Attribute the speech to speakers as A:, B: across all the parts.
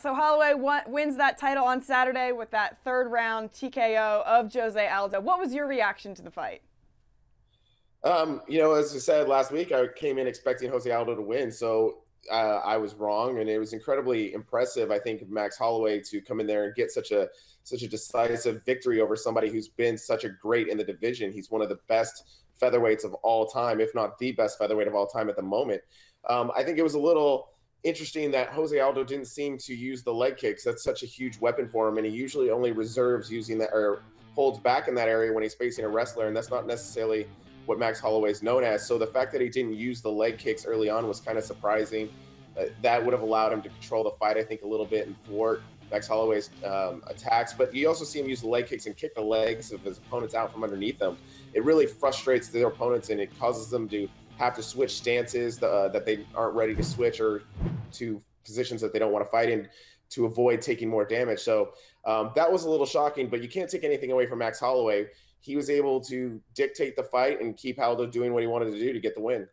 A: So Holloway wins that title on Saturday with that third round TKO of Jose Aldo. What was your reaction to the fight?
B: As I said last week, I came in expecting Jose Aldo to win, so I was wrong, and it was incredibly impressive. I think of Max Holloway to come in there and get such a decisive victory over somebody who's been such a great in the division. He's one of the best featherweights of all time, if not the best featherweight of all time at the moment. I think it was a little interesting that Jose Aldo didn't seem to use the leg kicks. That's such a huge weapon for him, and he usually only reserves using that or holds back in that area when he's facing a wrestler, and that's not necessarily what Max Holloway is known as. So the fact that he didn't use the leg kicks early on was kind of surprising. That would have allowed him to control the fight, I think, a little bit and thwart Max Holloway's attacks. But you also see him use the leg kicks and kick the legs of his opponents out from underneath them. It really frustrates their opponents, and it causes them to have to switch stances that they aren't ready to switch, or to positions that they don't want to fight in, to avoid taking more damage. So that was a little shocking, but you can't take anything away from Max Holloway. He was able to dictate the fight and keep Aldo doing what he wanted to do to get the win.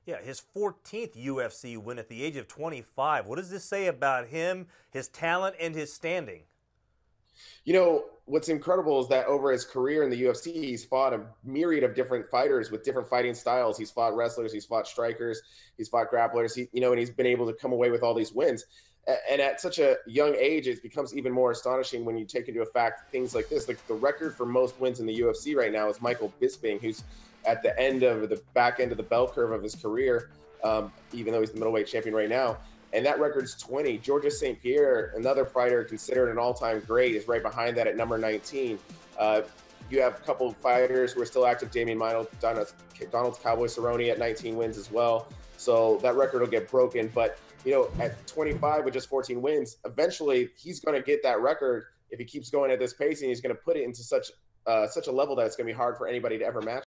C: Yeah, his 14th UFC win at the age of 25. What does this say about him, his talent, and his standing?
B: What's incredible is that over his career in the UFC, he's fought a myriad of different fighters with different fighting styles. He's fought wrestlers, he's fought strikers, he's fought grapplers, and he's been able to come away with all these wins. And at such a young age, it becomes even more astonishing when you take into effect things like this. Like, the record for most wins in the UFC right now is Michael Bisping, who's at the back end of the bell curve of his career, even though he's the middleweight champion right now. And that record's 20. Georges St. Pierre, another fighter considered an all-time great, is right behind that at number 19. You have a couple of fighters who are still active. Damian Mino, Donald Cowboy Cerrone at 19 wins as well. So that record will get broken. But, at 25 with just 14 wins, eventually he's going to get that record if he keeps going at this pace, and he's going to put it into such a level that it's going to be hard for anybody to ever match.